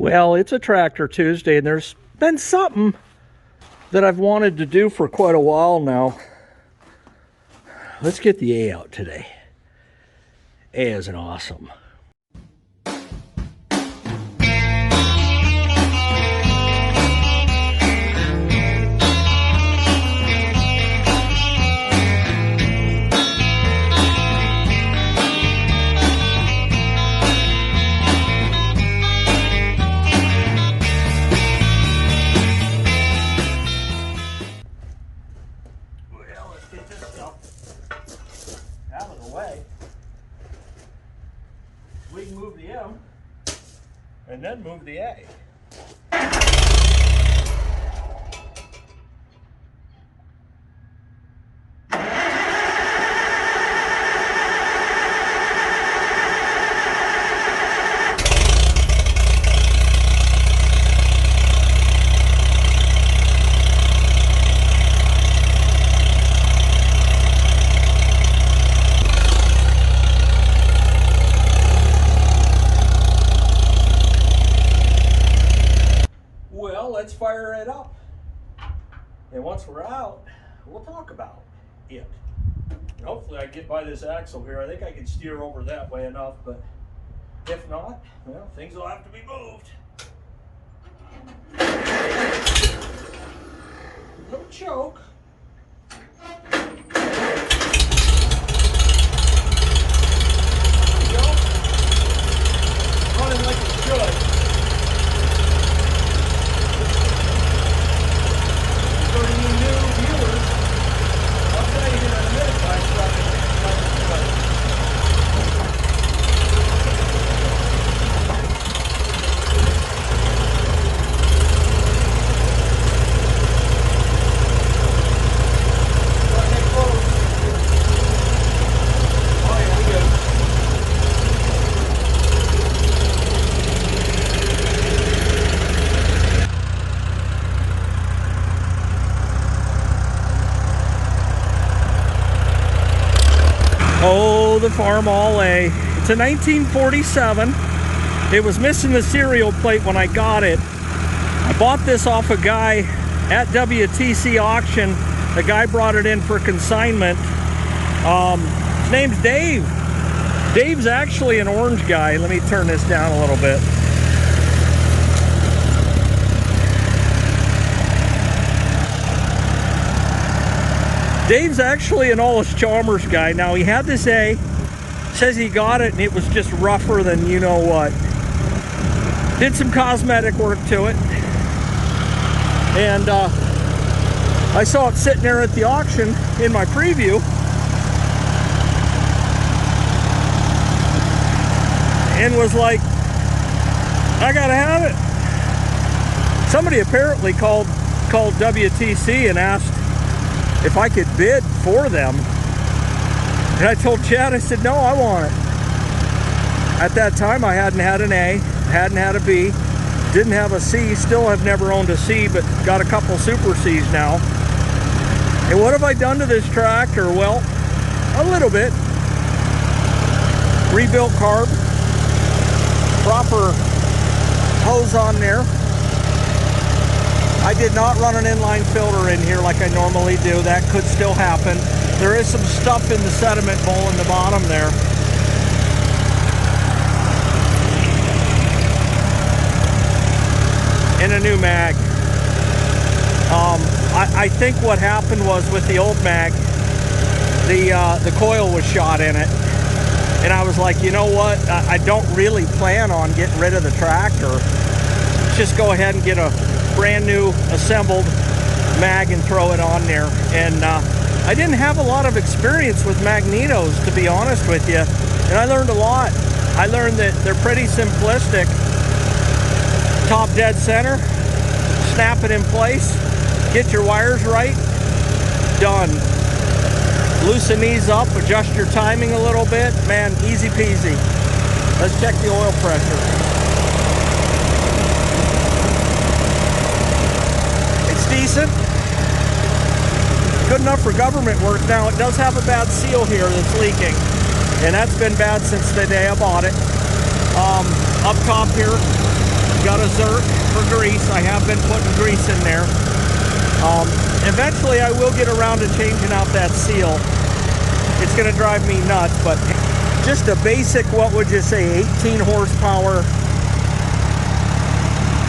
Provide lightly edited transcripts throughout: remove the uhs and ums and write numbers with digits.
Well, it's a Tractor Tuesday, and there's been something that I've wanted to do for quite a while now. Let's get the A out today. A is an awesome. We can move the M and then move the A. Let's fire it up, and once we're out, we'll talk about it. And hopefully I get by this axle here. I think I can steer over that way enough, but if not, well, things will have to be moved. No choke. There we go. Running like it should. Oh, the Farmall A. It's a 1947. It was missing the serial plate when I got it. I bought this off a guy at WTC auction. The guy brought it in for consignment. His name's Dave. Dave's actually an orange guy. Let me turn this down a little bit. Dave's actually an Allis Chalmers guy. Now, he had this A, says he got it and it was just rougher than you know what. Did some cosmetic work to it. And I saw it sitting there at the auction in my preview. And was like, I gotta have it. Somebody apparently called WTC and asked if I could bid for them. And I told Chad, I said, no, I want it. At that time, I hadn't had an A, hadn't had a B, didn't have a C, still have never owned a C, but got a couple Super Cs now. And what have I done to this tractor? Well, a little bit. Rebuilt carb, proper hose on there. I did not run an inline filter in here like I normally do. That could still happen. There is some stuff in the sediment bowl in the bottom there. And a new mag. I think what happened was with the old mag, the coil was shot in it. And I was like, you know what? I don't really plan on getting rid of the tractor. Let's just go ahead and get a brand new assembled mag and throw it on there. And I didn't have a lot of experience with magnetos, to be honest with you, and I learned a lot. I learned that they're pretty simplistic. Top dead center, snap it in place, get your wires right, done. Loosen these up, adjust your timing a little bit, man, easy peasy. Let's check the oil pressure. Decent, good enough for government work. Now it does have a bad seal here that's leaking, and that's been bad since the day I bought it. Up top here, got lot of Zerk for grease. I have been putting grease in there. Eventually I will get around to changing out that seal. It's going to drive me nuts, but just a basic, what would you say, 18 horsepower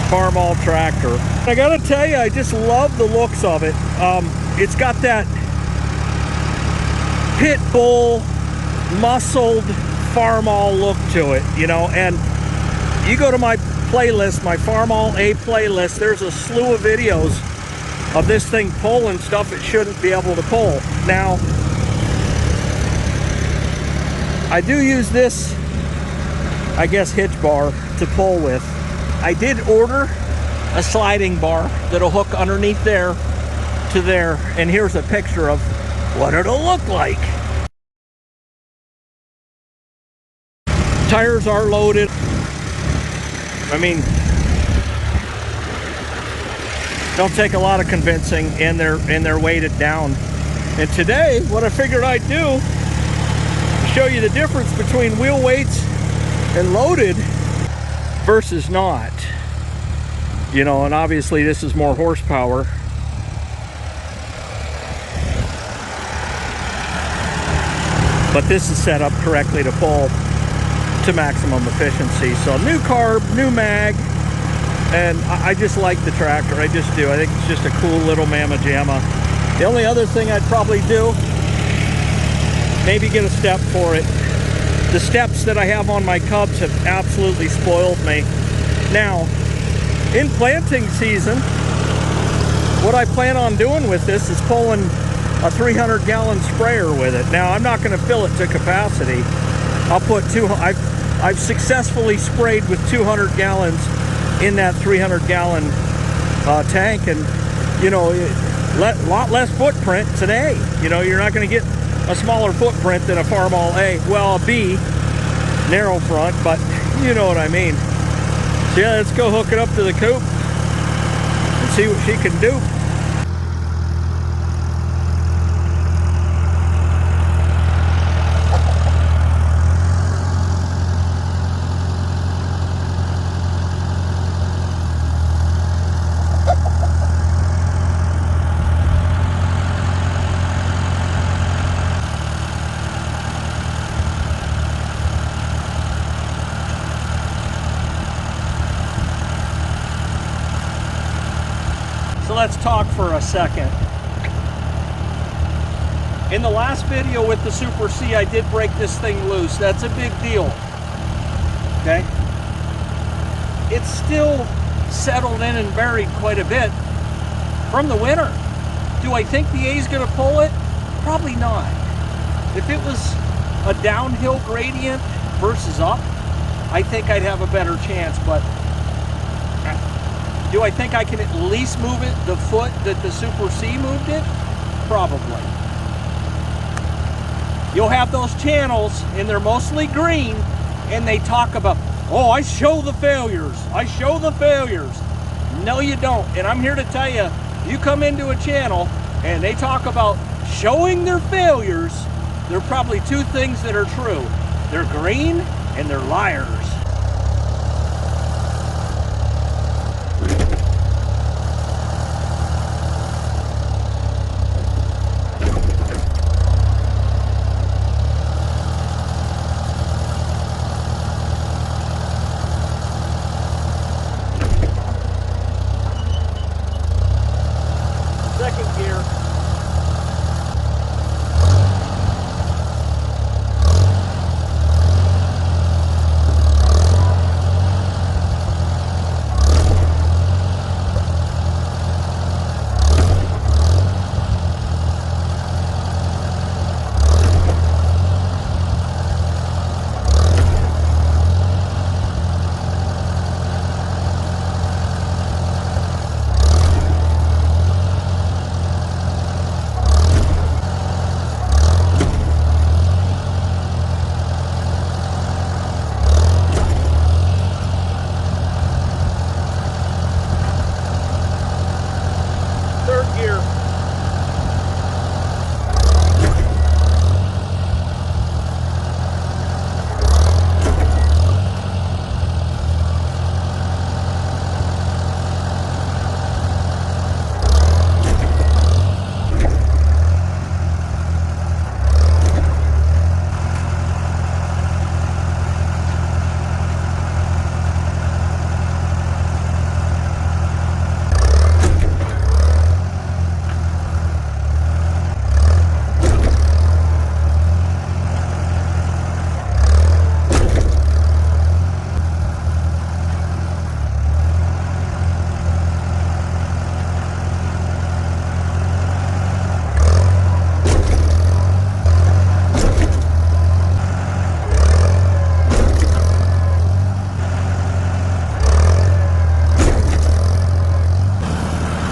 Farmall tractor. I gotta tell you, I just love the looks of it. It's got that pit bull, muscled Farmall look to it, you know. And you go to my playlist, my Farmall A playlist, there's a slew of videos of this thing pulling stuff it shouldn't be able to pull. Now, I do use this, I guess, hitch bar to pull with. I did order a sliding bar that'll hook underneath there to there, and here's a picture of what it'll look like. Tires are loaded. I mean, don't take a lot of convincing, and they're weighted down. And today, what I figured I'd do, show you the difference between wheel weights and loaded versus not, you know. And obviously this is more horsepower, but this is set up correctly to pull to maximum efficiency. So new carb, new mag, and I just like the tractor. I just do. I think it's just a cool little mamma jamma. The only other thing I'd probably do, maybe get a step for it. The steps that I have on my Cubs have absolutely spoiled me. Now, in planting season, what I plan on doing with this is pulling a 300-gallon sprayer with it. Now, I'm not going to fill it to capacity. I'll put I've successfully sprayed with 200 gallons in that 300-gallon tank, and you know, a lot less footprint today. You know, you're not going to get a smaller footprint than a Farmall A. Well, a B, narrow front, but you know what I mean. So yeah, let's go hook it up to the coupe and see what she can do. So let's talk for a second. In the last video with the Super C, I did break this thing loose. That's a big deal. Okay? It's still settled in and buried quite a bit from the winter. Do I think the A's gonna pull it? Probably not. If it was a downhill gradient versus up, I think I'd have a better chance, but do I think I can at least move it the foot that the Super C moved it? Probably. You'll have those channels, and they're mostly green, and they talk about, oh, I show the failures. I show the failures. No, you don't. And I'm here to tell you, you come into a channel, and they talk about showing their failures, there are probably two things that are true. They're green, and they're liars. Second gear.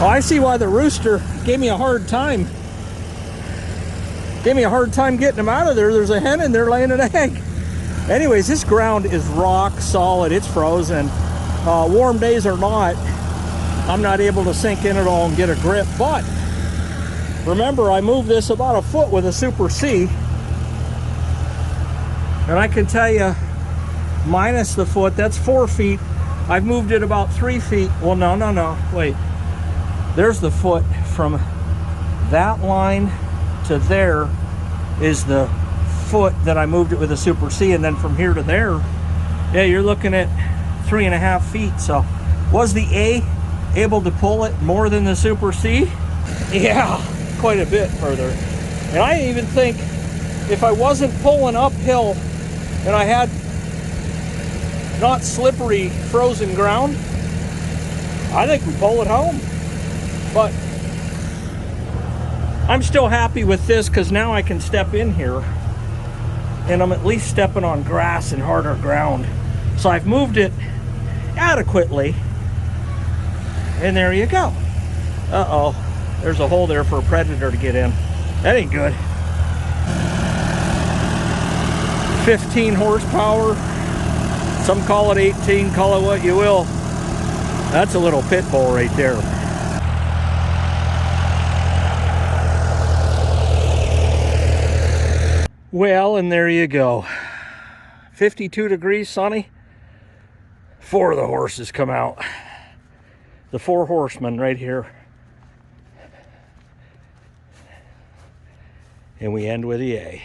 Oh, I see why the rooster gave me a hard time. Gave me a hard time getting him out of there. There's a hen in there laying an egg. Anyways, this ground is rock solid. It's frozen. Warm days or not, I'm not able to sink in at all and get a grip. But remember, I moved this about a foot with a Super C. And I can tell you, minus the foot, that's 4 feet. I've moved it about 3 feet. Well, no, wait. There's the foot. From that line to there is the foot that I moved it with a Super C, and then from here to there, yeah, you're looking at 3.5 feet. So was the A able to pull it more than the Super C? Yeah, quite a bit further. And I even think if I wasn't pulling uphill and I had not slippery frozen ground, I think we pull it home. But I'm still happy with this because now I can step in here and I'm at least stepping on grass and harder ground. So I've moved it adequately, and there you go. Uh-oh, there's a hole there for a predator to get in. That ain't good. 15 horsepower. Some call it 18, call it what you will. That's a little pit bull right there. Well, and there you go. 52 degrees, sunny. 4 of the horses come out. The 4 horsemen right here. And we end with the A.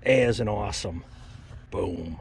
A is an awesome. Boom.